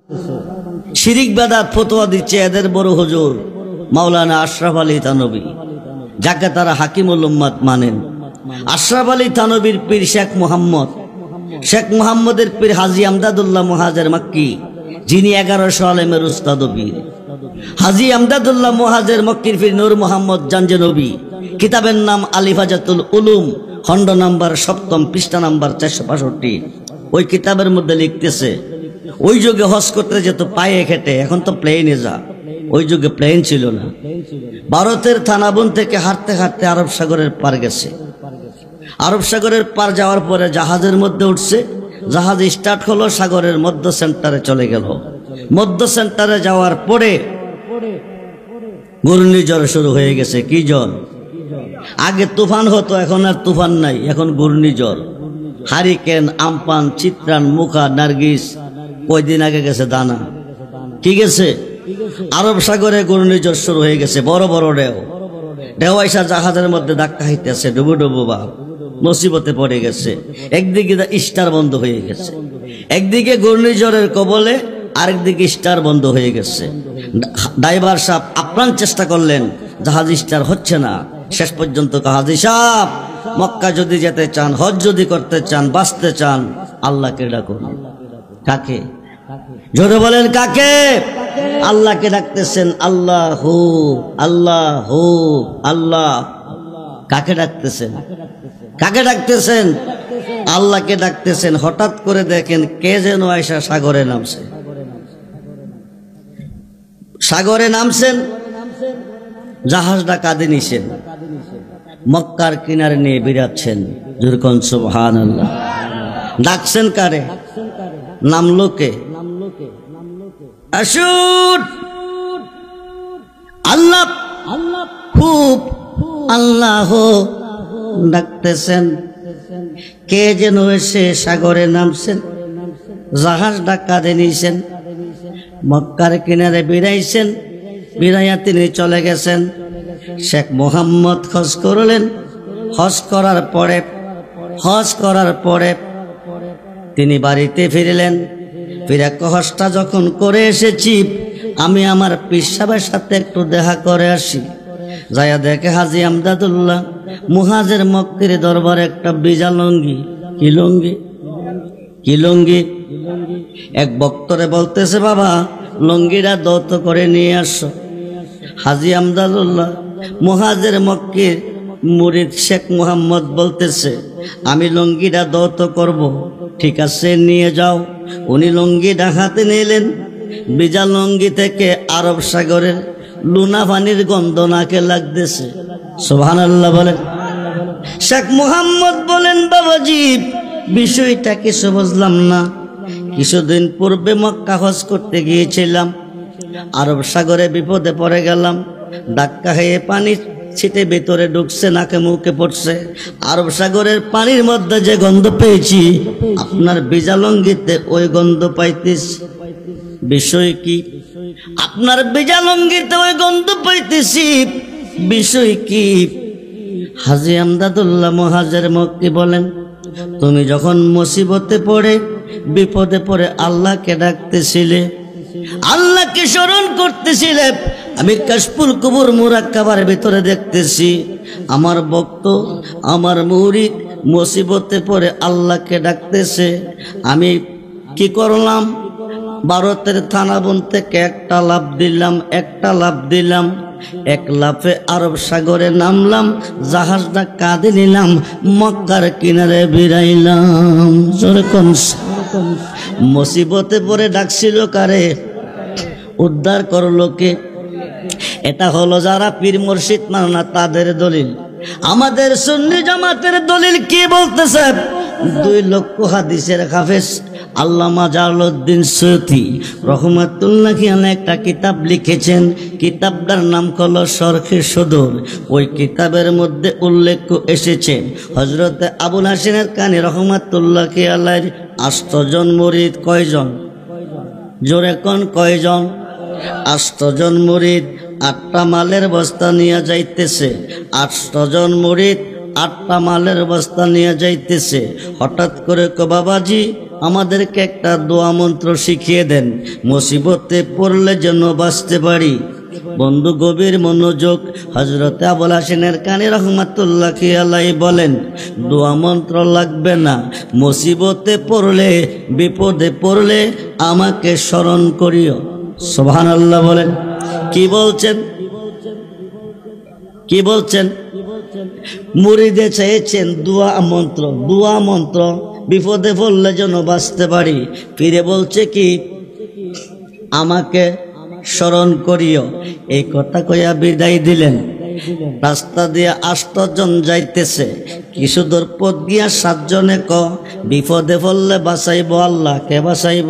শিরিক বেদাত ফতোয়া দিচ্ছে এদের বড় হুজুর মাওলানা আশরাফ আলী থানভী, যাকে তারা হাকিমুল উম্মাত মানেন। আশরাফ আলী থানভীর পীর শেখ মুহাম্মদের পীর হাজী আমদাদুল্লাহ মুহাজের মক্কি, যিনি 1100 আলেমের উস্তাদ ও পীর। হাজী আমদাদুল্লাহ মুহাজের মক্কির পীর নূর মোহাম্মদ জাঞ্জানবী, কিতাবের নাম আলিফাজাতুল উলুম, খণ্ড নাম্বার 7, পৃষ্ঠা নাম্বার 465। ওই কিতাবের মধ্যে লিখতেছে, ওই যুগে হজ করতে যেত পায়ে হেঁটে, এখন তো প্লেনে যা, ওই যুগে প্লেন ছিল না। ভারতের থানাবন থেকে হাঁটতে হাঁটতে আরব সাগরের পার গেছে। আরব সাগরের পার যাওয়ার পরে জাহাজের মধ্যে উঠছে, জাহাজ স্টার্ট হলো, সাগরের মধ্য সেন্টারে চলে গেল। মধ্য সেন্টারে যাওয়ার পরে ঘূর্ণিঝড় শুরু হয়ে গেছে। কি ঝড়? আগে তুফান হতো, এখন আর তুফান নাই, এখন ঘূর্ণিঝড়। হারিকেন, আমপান, চিত্রান, মুখা, নার্গিস, কয়দিন আগে গেছে দানা। কি গেছে? আরব সাগরে ঘূর্ণিঝড় শুরু হয়ে গেছে, বড় বড় ঢেউ আইসা জাহাজের মধ্যে ধাক্কা খাইতেছে, ডুবু ডুবু বাপ, মুসিবতে পড়ে গেছে। একদিকে স্টার বন্ধ হয়ে গেছে, একদিকে ঘূর্ণিঝড়ের কবলে, আরেকদিকে স্টার বন্ধ হয়ে গেছে। ড্রাইভার সাহেব আপ্রাণ চেষ্টা করলেন, জাহাজ স্টার হচ্ছে না। শেষ পর্যন্ত হাজী সাহেব, মক্কা যদি যেতে চান, হজ যদি করতে চান, বাঁচতে চান, আল্লাহকে ডাকুন। কাকে? জোরে বলেন কাকে? আল্লাহকে ডাকতেছেন। আল্লাহু আল্লাহু আল্লাহ। কাকে ডাকতেছেন? কাকে ডাকতেছেন? আল্লাহকে ডাকতেছেন। হঠাৎ করে দেখেন কে যেন আয়সা সাগরে নামছে। সাগরে নামছেন, জাহাজটা কাঁধে নিছেন, মক্কার কিনারে নিয়ে বিরাচ্ছেন। যেরকম সুবহানাল্লাহ। ডাকছেন কারে? নামলো কে? আসুন আল্লাহ, খুব আল্লাহ ডাকতেছেন। কে যেন এসে সাগরে নামছেন, জাহাজটা কাঁধে নিয়েছেন, মক্কার কিনারে বিরাইছেন। বিরাইয়া তিনি চলে গেছেন। শেখ মুহাম্মদ হজ করলেন। হজ করার পরে তিনি বাড়িতে ফিরলেন। ফিরে হজটা যখন করে এসেছি, আমি আমার পীর সাহেবের সাথে একটু দেখা করে আসি। যাইয়া দেখে হাজী আমদাদুল্লাহ মুহাজের মক্কির দরবারে একটা বিজা লঙ্গি। কি লঙ্গি? কি লঙ্গি? এক বক্তরে বলতেছে, বাবা লঙ্গিটা দৌত করে নিয়ে আসো। হাজী আমদাদুল্লাহ মুহাজের মক্কির মুরিদ শেখ মুহাম্মদ বলতেছে, আমি লঙ্গিটা দৌত করব। ঠিক আছে, নিয়ে যাও। উনি লঙ্গিটা হাতে নিলেন। বিজা লঙ্গি থেকে আরব সাগরের লুনা পানির গন্ধ নাকে লাগতেছে। সুবহানাল্লাহ বলেন। শেখ মুহাম্মদ বলেন, বাবাজি বিষয়টা কিছু বুঝলাম না। কিছুদিন পূর্বে মক্কা হজ করতে গিয়েছিলাম, আরব সাগরে বিপদে পড়ে গেলাম। ধাক্কা খেয়ে পানি ছিটে ভিতরে ঢুকছে, নাকে মুখে পড়ছে। আরব সাগরের পানির মধ্যে যে গন্ধ পেয়েছি, আপনার বিজা লঙ্গিতে ওই গন্ধ পাইতেছি। বিষয় কি? আপনার বিজা লঙ্গিতে ওই গন্ধ পাইতেছি, বিষয় কি? হাজী আমদাদুল্লাহ মুহাজের মক্কি বলেন, তুমি যখন মুসিবতে পড়ে, বিপদে পড়ে আল্লাহকে ডাকতেছিলে, আল্লাহকে স্মরণ করতেছিলে, আমি কাশফুল কুবুর মুরাক্কাবার ভিতরে দেখতেছি আমার ভক্ত, আমার মুরিদ মুসিবতে পড়ে আল্লাহকে ডাকতেছে। আমি কি করলাম? ভারতের থানাবন থেকে একটা লাফ দিলাম। এক লাফে আরব সাগরে নামলাম, জাহাজটা কাঁধে নিলাম, মক্কার কিনারে বিরাইলাম। মুসিবতে পড়ে ডাকছিল কারে? উদ্ধার করলো কে? এটা হলো যারা পীর মুর্শিদ মানে না তাদের দলিল। আমাদের সুন্নি জামাতের দলিল কি বলতেছে? 2 লক্ষ হাদিসের হাফেজ আল্লামা জালালউদ্দিন সৈয়দী রহমাতুল্লাহি আলাইহি একটা কিতাব লিখেছেন। কিতাবটার নাম হলো শরহে সদর। ওই কিতাবের মধ্যে উল্লেখ এসেছে হযরতে আবুল হাসিনের কানি রহমাতুল্লাহি আলাইহি 8 জন মুরিদ। কয়জন? জোরে কোন কয়জন? 8 জন মুরিদ 8টা মালের বস্তা নিয়ে যাইতেছে। 8 জন মুরিদ 8টা মালের বস্তা নিয়ে যাইতেছে। হঠাৎ করে বাবাজি আমাদেরকে একটা দোয়া মন্ত্র শিখিয়ে দেন, মুসিবতে পড়লে যেন বাঁচতে পারি। বন্ধু গভীর মনোযোগ। হযরত আবুল হাসেনের কানি রহমাতুল্লাহি আলাইহি বলেন, দোয়া মন্ত্র লাগবে না, মুসিবতে পড়লে, বিপদে পড়লে আমাকে স্মরণ করিও। সুবহানাল্লাহ বলেন। কি বলছেন? কি বলছেন? মুরিদে চেয়েছেন দোয়া মন্ত্র, দোয়া মন্ত্র, বিপদে পড়লে যেন বাঁচতে পারি। ফিরে বলছে কি, আমাকে স্মরণ করিও। এই কথা কইয়া বিদায় দিলেন। রাস্তা দিয়ে 8 জন যাইতেছে। কিছু দূর পথ গিয়া 7 জনে ক, বিপদে পড়লে বাঁচাইব আল্লাহ, কে বাঁচাইব?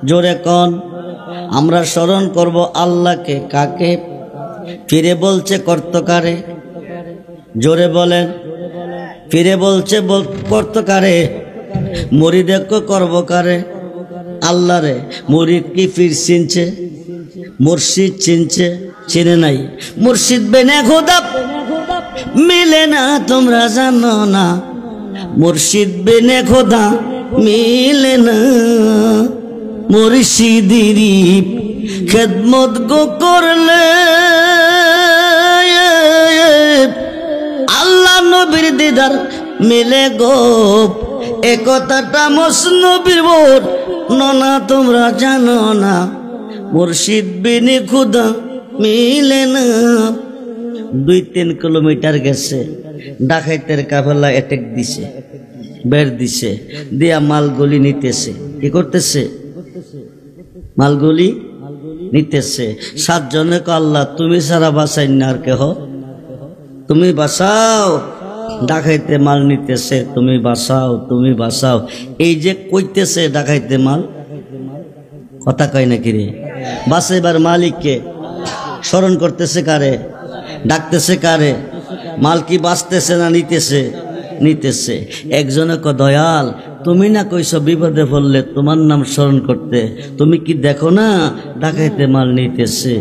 জোরে কন। আমরা স্মরণ করব আল্লাহকে। কাকে? ফিরে বলছে কর্তকারে। জোরে বলেন। ফিরে বলছে কর্তকারে। মুরিদে করব কারে? আল্লাহ রে। মুরিদ কি পীর চিনছে? মুর্শিদ চিনছে? চিনে নাই। মুর্শিদ বেনে খোদা মিলে না, তোমরা জানো না। মুর্শিদ বেনে খোদা মিলে না। মুর্শিদেরই খেদমত গো করলে আল্লাহ নবীর দিদার মিলে গো। এ কথাটা মসনবীর বোর ননা, তোমরা জানো না। মুর্শিদ বিনে খুদা মিলে না। 2-3 কিলোমিটার গেছে, ডাকাইতের কাফেলা অ্যাটাক দিছে, বের দিছে, দিয়া মালগুলি নিতেছে। কি করতেছে? মালগুলি নিতেছে। 7 জনে ক, আল্লাহ তুমি ছাড়া বাঁচাই না আর কেহ, তুমি বাঁচাও। ডাকাইতে মাল নিতেছে, তুমি বাঁচাও, তুমি বাঁচাও। এই যে কইতেছে ডাকাইতে মাল, কথা কয় নাকি রে? বাঁচাইবার মালিককে স্মরণ করতেছে কারে? ডাকতেছে কারে? মাল কি বাঁচতেছে না নিতেছে? নিতেছে। একজনে ক, দয়াল তুমি না কইছো বিপদে পড়লে তোমার নাম স্মরণ করতে, তুমি কি দেখো না ডাকাইতে মাল নিতেছে?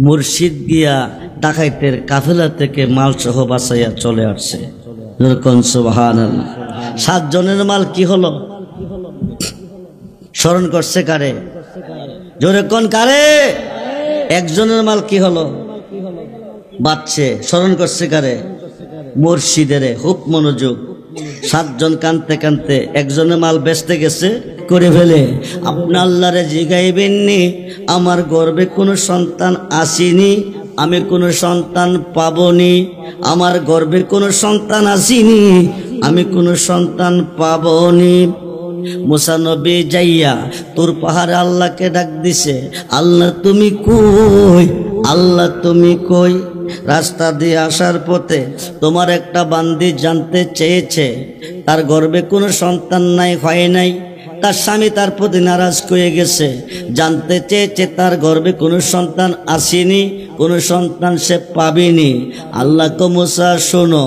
মুর্শিদ গিয়া ডাকাইতের কাফেলা থেকে মাল সহ বাঁচাইয়া চলে আসছে। সুবহানাল্লাহ। 7 জনের মাল কি হলো? স্মরণ করছে কারে? জোরে কোন কারে? একজনের মাল কি হলো? বাঁচছে। স্মরণ করছে কারে? মুর্শিদের। খুব মনোযোগ। 7 জন কানতে কানতে একজনের মাল বেচতে গেছে করে ফেলে। আপনি আল্লাহরে জিগাইবেননি, আমার গর্বে কোনো সন্তান আসেনি, আমি কোনো সন্তান পাবনি। আমার গর্বে কোনো সন্তান আসেনি, আমি কোনো সন্তান পাবনি। মুসা নবী যাইয়া তোর পাহাড়ে আল্লাহকে ডাক দিছে, আল্লাহ তুমি কই, আল্লাহ তুমি কই। রাস্তা দিয়ে আসার পথে তোমার একটা বান্দি জানতে চেয়েছে তার গর্ভে কোনো সন্তান নাই, হয় নাই। তার স্বামী তার প্রতি নারাজ হয়ে গেছে, জানতে চেয়েছে তার গর্ভে কোনো সন্তান আসেনি, কোনো সন্তান সে পাবেনি। আল্লাহ কো মুসা শোনো,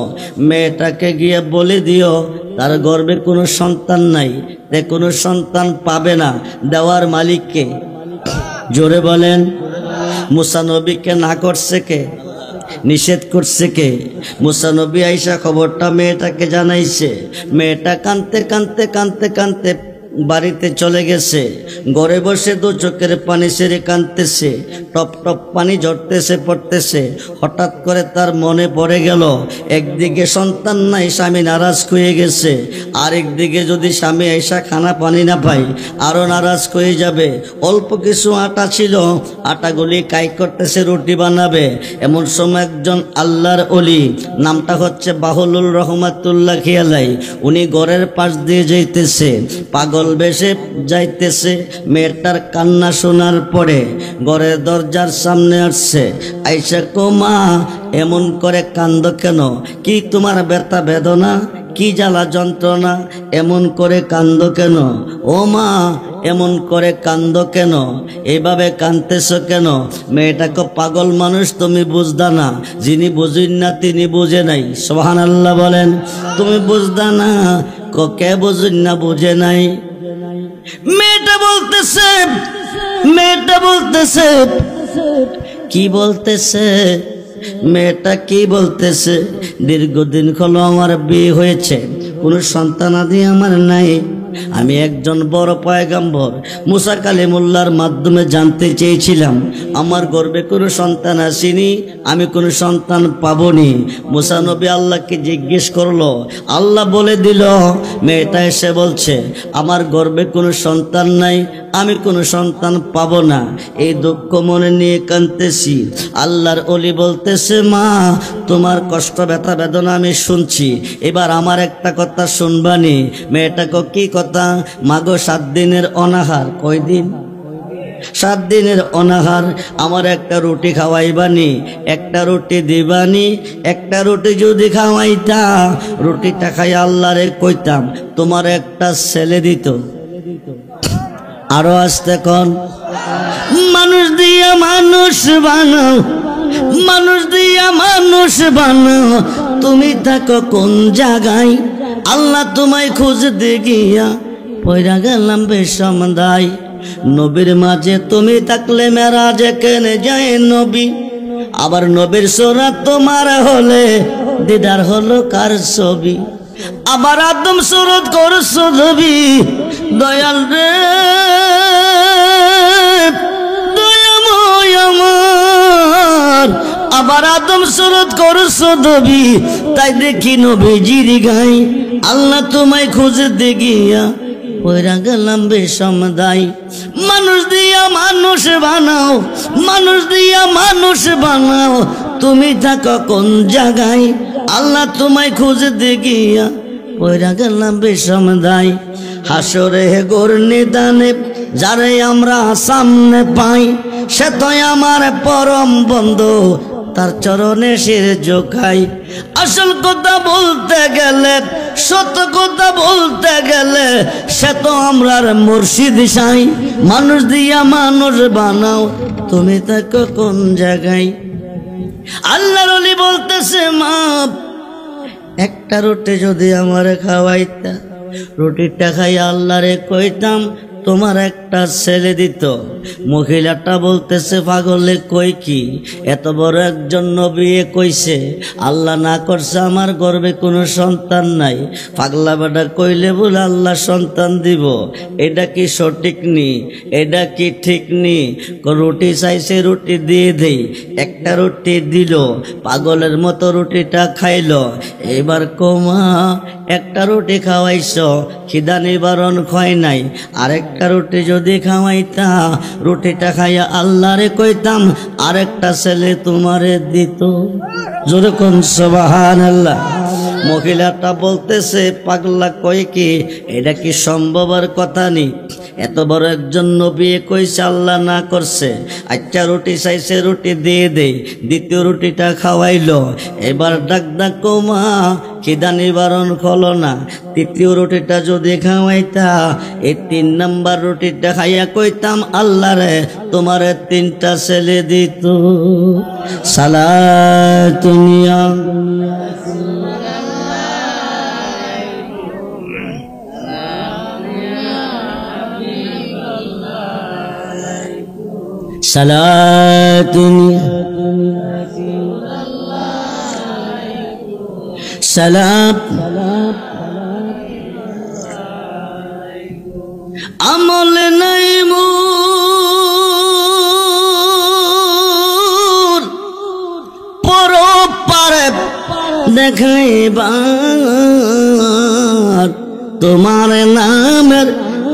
মেয়েটাকে গিয়ে বলে দিও তার গর্ভে কোনো সন্তান নাই, তে কোনো সন্তান পাবে না। দেওয়ার মালিককে। জোরে বলেন। মুসা নবীকে না করছে কে? নিষেধ করছে কে? মুসা নবী আইসা খবরটা মেয়েটাকে জানাইছে। মেয়েটা কাঁদতে কাঁদতে কাঁদতে কাঁদতে বাড়িতে চলে গেছে। ঘরে বসে 2 চোখের পানি ছেড়ে কাঁদতেছে, টপ টপ পানি ঝরতেছে পড়তেছে। হঠাৎ করে তার মনে পড়ে গেল, একদিকে সন্তান নাই, স্বামী নারাজ হয়ে গেছে, আরেকদিকে যদি স্বামী আইসা খানা পানি না পায় আরো নারাজ হয়ে যাবে। অল্প কিছু আটা ছিল, আটাগুলি কাই করতেছে, রুটি বানাবে। এমন সময় একজন আল্লাহর ওলি, নামটা হচ্ছে বাহুলুল রহমাতুল্লাহি আলাইহি, উনি ঘরের পাশ দিয়ে যাইতেছে, পাগল বেশে যাইতেছে। মেয়েটার কান্না শোনার পরে ঘরের দরজার সামনে আসছে। আইসা কো, মা এমন করে কান্দ কেন? কি তোমার ব্যথা বেদনা, কি জ্বালা যন্ত্রণা, এমন করে কান্দ কেন? ও মা এমন করে কান্দ কেন? এইভাবে কাঁদতেছ কেন? মেয়েটাকে, পাগল মানুষ তুমি বুঝদা না, যিনি বুঝেন না তিনি বুঝে নাই। সুবহানাল্লাহ বলেন। তুমি বুঝদা না, কে বুঝেন না, বুঝে নাই। মেয়েটা বলতেছে, মেয়েটা বলতেছে, কি বলতেছে? মেয়েটা কি বলতেছে? দীর্ঘদিন হলো আমার বিয়ে হয়েছে, কোনো সন্তানাদি আমার নাই, আমি একজন বড় পয়গম্বর মুসা কালিমুল্লাহর মাধ্যমে জানতে চেয়েছিলাম আমার গর্ভে কোনো সন্তান আসেনি, আমি কোনো সন্তান পাবনি। মুসা নবী আল্লাহকে জিজ্ঞেস করলো, আল্লাহ বলে দিল, মেয়েটা এসে বলছে আমার গর্ভে কোনো সন্তান নাই, আমি কোনো সন্তান পাবো না। এই দুঃখ মনে নিয়ে কাঁদতেছি। আল্লাহর ওলি বলতেছে, মা তোমার কষ্ট ব্যথা বেদনা আমি শুনছি, এবার আমার একটা কথা শুনবানি। মেয়েটাকে কি কথা? মাগো 7 দিনের অনাহার। কয় দিন? 7 দিনের অনাহার। আমার একটা রুটি খাওয়াইবানি, একটা রুটি দিবানি। একটা রুটি যদি খাওয়াইতা, রুটিটা খাই আল্লাহরে কইতাম তোমার একটা ছেলে দিত। আরো আসতে কোন মানুষ দিয়া মানুষ বানাও, মানুষ দিয়া মানুষ বানাও, তুমি থাকো কোন জায়গায়? আল্লাহ তোমায় খুঁজতে গিয়া পয়রা গেলাম বিষম দায়। নবীর মাঝে তুমি থাকলে মেরাজে কেনে যায় নবী, আবার নবীর সুরাত তোমার হলে দিদার হলো কার ছবি? আবার আদম সুরত করছো ছবি, দয়াল রে দয়াময় আমার। আবার আদম সুরত করছো ছবি, তাই দেখি নবীজির গাই। আল্লাহ তোমায় খুঁজতে গিয়া পয়রা গেলাম বিষম দায়। মানুষ দিয়া মানুষ বানাও, মানুষ দিয়া মানুষ বানাও, তুমি থাকো কোন জায়গায়? আল্লাহ তোমায় খুঁজতে গিয়া পয়রা গেলাম বিষম দায়। হাসরে গোর নিদানে যারে আমরা সামনে পাই, সে তো আমার পরম বন্ধু, তার চরণে শির ঝুঁকাই। আসল কথা বলতে গেলে, সত্য কথা বলতে গেলে, সে তো আমরার মুর্শিদ সাই। মানুষ দিয়া মানুষ বানাও, তুমি থাকো কোন জায়গায়? আল্লাহর ওলি বলতেছে, মা একটা রুটি যদি আমার খাওয়াইতা, রুটিটা খাই আল্লাহরে কইতাম তোমার একটা ছেলে দিত। মহিলাটা বলতেছে, পাগলে কই কি? এত বড় একজন নবী কইছে আল্লাহ না করছে আমার গর্ভে কোনো সন্তান নাই, পাগলা বেটা কইলে বলে আল্লাহ সন্তান দিব। এটা কি সঠিক নি? এটা কি ঠিক নি? রুটি চাইছে, রুটি দিয়ে দেই। একটা রুটি দিল, পাগলের মতো রুটিটা খাইল। এবার কমা একটা রুটি খাওয়াইছ, খিদা নিবারণ হয় নাই, আরেকটা রুটি যদি খাওয়াইতা, রুটিটা খাইয়া আল্লাহরে কইতাম আরেকটা ছেলে তোমারে দিত। জোরে কোন সুবহানাল্লাহ। মহিলাটা বলতেছে, পাগলা কই কি? এটা কি সম্ভবের কথা নি? এত বড় একজন নবী কইছে আল্লাহ না করছে। আচ্ছা রুটি চাইছে, রুটি দিয়ে দেই। দ্বিতীয় রুটিটা খাওয়াইলো। এবার ডাক ডাক কমা খিদা নিবারণ হলো না। তৃতীয় রুটিটা যদি খাওয়াইতা, এই 3 নাম্বার রুটিটা খাইয়া কইতাম আল্লাহরে তোমারে 3টা ছেলে দিত। সালাতুনিয়া সালাতুনিয়া সালাম আমল নাই মোর পরপারে দেখাইবার, তোমার নামের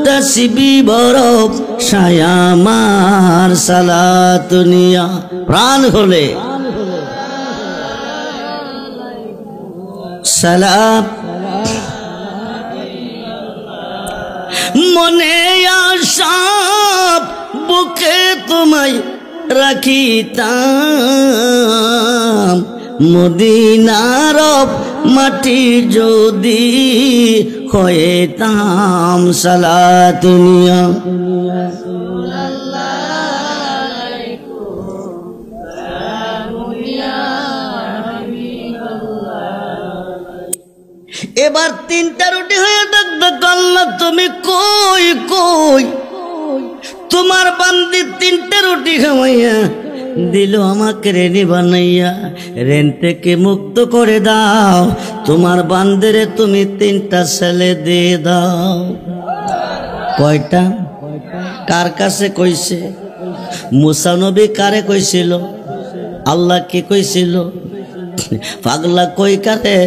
তসবি বরফ সায়ামার। সালাতুনিয়া প্রাণ হলে সালাম মনে আশা বুকে তোমায় রাখিতাম, মদিনার মাটি যদি হইতাম। সালাতুনিয়া এবার 3টা রুটি হয়ে ডাক আল্লাহ তুমি কই কই? তোমার বান্দি 3টা রুটি খাওয়াইয়া দিল আমাকে রেনি বানাইয়া, রেন থেকে মুক্ত করে দাও। তোমার বান্দিরে তুমি 3টা ছেলে দিয়ে দাও। কয়টা? কার কাছে কইছে? মুসা নবী কারে কইছিল? আল্লাহ কি কইছিল? পাগলা কই কারে?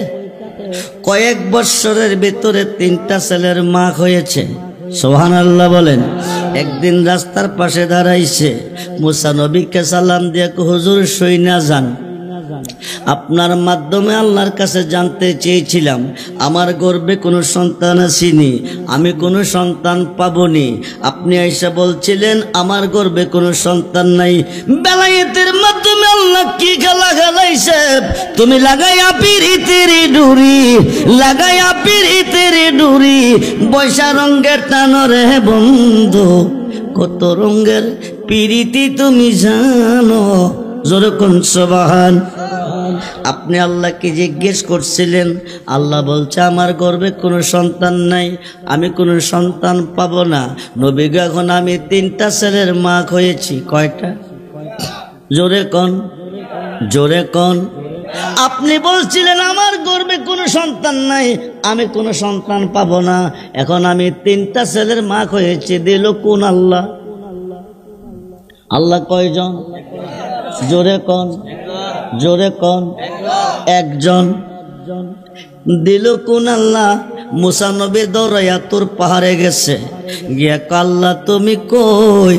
কয়েক বৎসরের ভিতরে 3টা ছেলের মা হয়েছে। সুবহানাল্লাহ বলেন। একদিন রাস্তার পাশে দাঁড়াইছে, মুসা নবীকে সালাম দিয়ে হুজুর শুইনা যান, আপনার মাধ্যমে আল্লাহর কাছে জানতে চেয়েছিলাম আমার গর্ভে কোনো সন্তান আসেনি, আমি কোনো সন্তান পাবনি। আপনি আয়েশা বলছিলেন আমার গর্ভে কোনো সন্তান নাই। বেলায়েতের মাধ্যমে আল্লাহ কি খেলা খেলাইছে? তুমি লাগাইয়া পিরিতের ডুরি, লাগাইয়া পিরিতের ডুরি, বৈশা রঙের টানরে বন্ধু, কত রঙের পিরিতি তুমি জানো। জোরে কোন সুবহান। আপনি আল্লাহকে জিজ্ঞেস করছিলেন, আল্লাহ বলছে আমার গর্ভে কোনো সন্তান নাই, আমি কোনো সন্তান পাবো না। নবী গো এখন আমি 3টা ছেলের মা হয়েছি। কয়টা? জোরে কোন, জোরে কোন। আপনি বলছিলেন আমার গর্ভে কোনো সন্তান নাই, আমি কোনো সন্তান পাবো না, এখন আমি 3টা ছেলের মা হয়েছি। দিল কোন আল্লাহ? আল্লাহ কয়জন? জোরে কোন, জোরে কোন। একজন। দিল কোন আল্লাহ? মুসা নবী দৌড়াইয়া তোর পাহাড়ে গেছে, গিয়া আল্লাহ তুমি কই?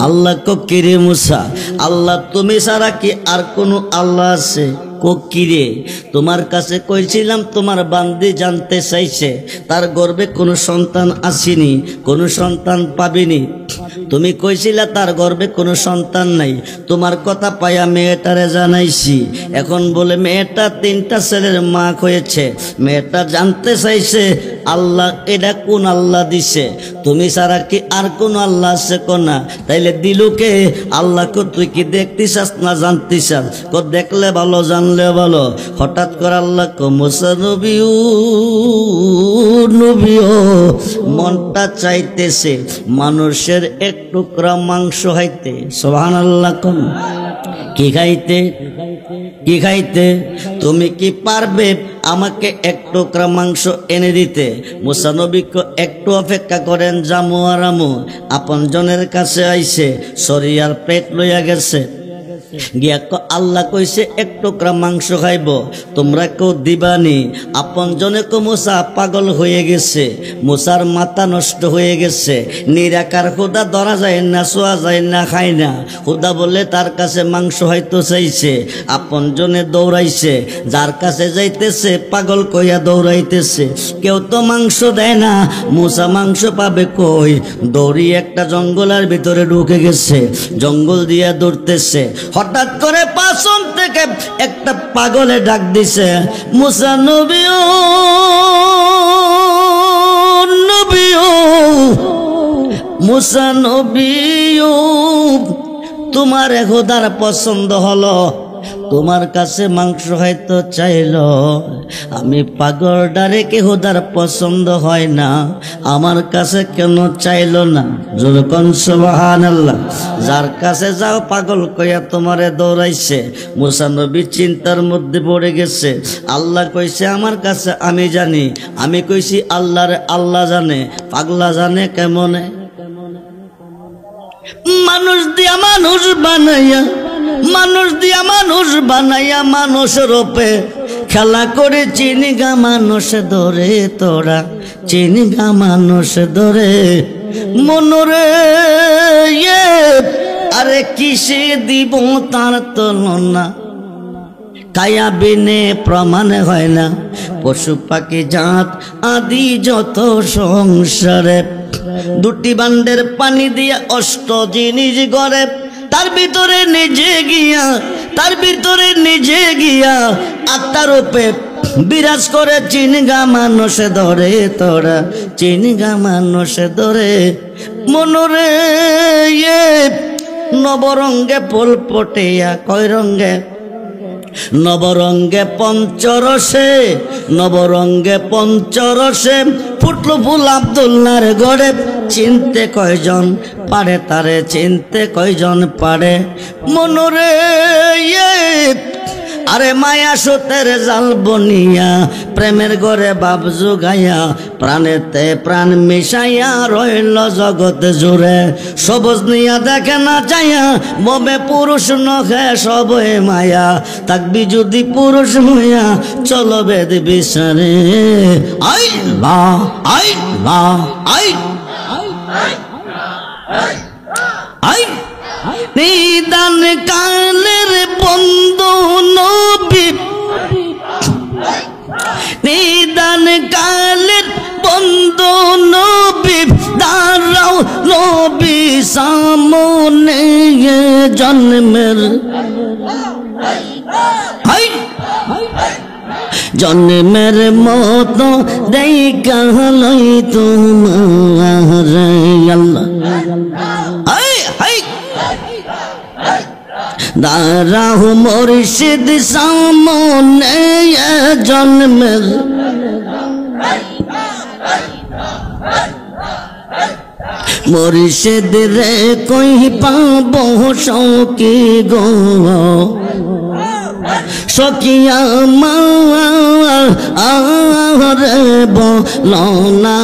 আল্লাহ কো কিরে মুসা, আল্লাহ তুমি ছাড়া কি আর কোন আল্লাহ আছে? কো কিরে, তোমার কাছে কইছিলাম তোমার বান্দি জানতে চাইছে তার গর্ভে কোনো সন্তান আসেনি, কোনো সন্তান পাবিনি। তুমি কইছিলা তার গর্ভে কোনো সন্তান নাই, তোমার কথা পাইয়া মেয়েটারে জানাইছি। এখন বলে মেয়েটা 3টা ছেলের মা হয়েছে। মেয়েটা জানতে চাইছে আল্লাহ এটা কোন আল্লাহ দিছে, তুমি ছাড়া কি আর কোন আল্লাহ আছে কোনা? তাইলে দিলুকে আল্লাহ কো তুই কি দেখতিস না জানতিস? কো দেখলে ভালো জানলে ভালো। হঠাৎ করে আল্লাহ কো মুসা নবীও নবীও মনটা চাইতেছে মানুষের এক টুকরা মাংস খাইতে। সুবহানাল্লাহ কোন। কি খাইতে? কি খাইতে? তুমি কি পারবে আমাকে 1 টুকরা মাংস এনে দিতে? মুসা নবীকে একটু অপেক্ষা করেন, জামু আর আমু আপন জনের কাছে আইছে, শরিয়ার পেট লইয়া গেছে। গিয়া আল্লাহ কইছে 1 টুকরা মাংস খাইব, তোমরা কেউ দিবানি। আপন জনে কো মুসা পাগল হয়ে গেছে, মুসার মাথা নষ্ট হয়ে গেছে। নিরাকার খুদা ধরা যায় না, ছোঁয়া যায় না, খায় না। খুদা বলে তার কাছে মাংস হয়তো চাইছে, আপন জনে দৌড়াইছে, যার কাছে যাইতেছে পাগল কইয়া দৌড়াইতেছে। কেউ তো মাংস দেয় না, মুসা মাংস পাবে কই? দৌড়ি একটা জঙ্গলের ভিতরে ঢুকে গেছে, জঙ্গল দিয়া দৌড়তেছে। হঠাৎ করে পাছন থেকে একটা পাগলে ডাক দিছে, মুসা নবীও নবীও, মুসা নবীও, তোমার খোদার পছন্দ হলো, তোমার কাছে মাংস হয়তো চাইল। আমি পাগল ডারে কে খোদার পছন্দ হয় না, আমার কাছে কেন চাইল না? যখন সুবহানাল্লাহ। যার কাছে যাও পাগল কইয়া তোমারে দৌড়াইছে। মুসা নবী চিন্তার মধ্যে পড়ে গেছে। আল্লাহ কইছে আমার কাছে আমি জানি, আমি কইছি আল্লাহর আল্লাহ জানে। পাগলা জানে কেমনে? মানুষ দিয়া মানুষ বানাইয়া, মানুষ দিয়া মানুষ বানাইয়া মানুষ রূপে খেলা করে চিনিগা মানুষ ধরে, তোরা চিনিগা মানুষ ধরে মনরে। আরে কিসে দিব তার তুলনা, কায়া বিনে প্রমাণ হয় না। পশু পাখি জাত আদি যত সংসারে, 2টি বান্ডের পানি দিয়া 8 জিনিস গড়ে। তার ভিতরে নিজে গিয়া, তার ভিতরে নিজে গিয়া আত্মার রূপে বিরাজ করে চিনগা মানুষ ধরে, তোরা চিনগা মানুষ ধরে মনরে। নবরঙ্গে ফুল ফটিয়া, কয় রঙ্গে? নবরঙ্গে পঞ্চরসে, নবরঙ্গে পঞ্চরসে ফুটলো ফুল আব্দুল্লাহর গড়ে। চিনতে কয়জন পারে তারে, চিনতে কয়জন পারে মনরে। আরে মায়া সুতের জাল বনিয়া প্রেমের ঘরে বাপ জুগাইয়া প্রাণেতে প্রাণ মিশাইয়া রইল জগৎ জুড়ে সবুজ নিয়া দেখে না চাইয়া ববে পুরুষ নখে সবই মায়া থাকবি যদি পুরুষ হইয়া চলো বেদ বিচারে আল্লাহ আল্লাহ নিদান কালের বন্ধু নবী নিদান কালের বন্ধু নবী দাঁড়াও নবী সামনে জন্মের জন্মের মতো দেখা লই তোমার আল্লাহ দাঁড়াও মুর্শিদ সামনে জন্মের মুর্শিদ রে কই পাবো সখী গো সখিয়া রে বলো না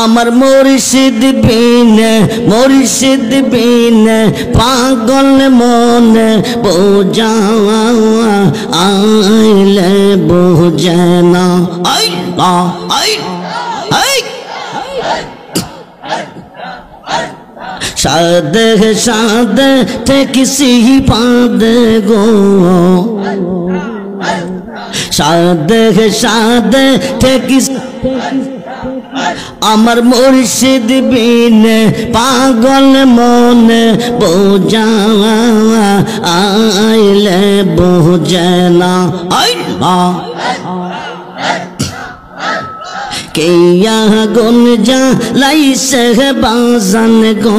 আমার মুর্শিদ বিনে পাগল মনে বোঝা আইলে বোঝে না সাদে সাদে ঠেকিসি পাদে গো সাদে সাদে ঠেকিস আমার মুর্শিদ বিনে পাগল মনে বোঝা আইলে বোঝে না কেয়া গুন যা লাইসে বাজান গো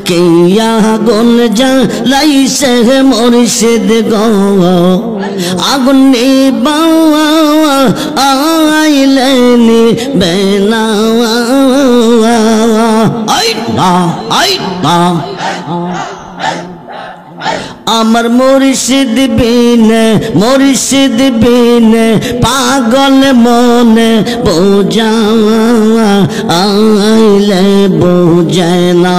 কেয়া গুন যা লাইসে মুর্শিদ গো আগুন নিবাওয়া আইলেনি বেনা আমার মুর্শিদ বিনে পাগল মনে বোঝা আইলে বোঝে না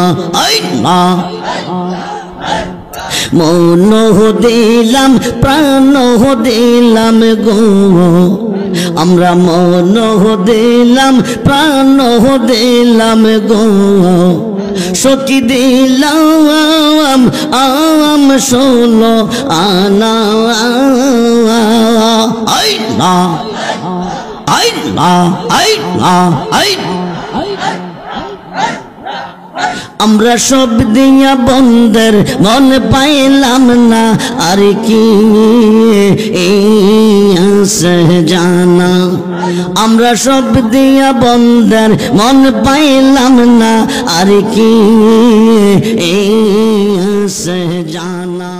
মন দিলাম প্রাণ দিলাম গো আমরা মন দিলাম প্রাণ দিলাম গো সখী দিলাম শোনো আনা আমরা সব দিয়া বন্ধের মন পাইলাম না আর কি আছে জানা আমরা সব দিয়া বন্ধের মন পাইলাম না আর কি আছে জানা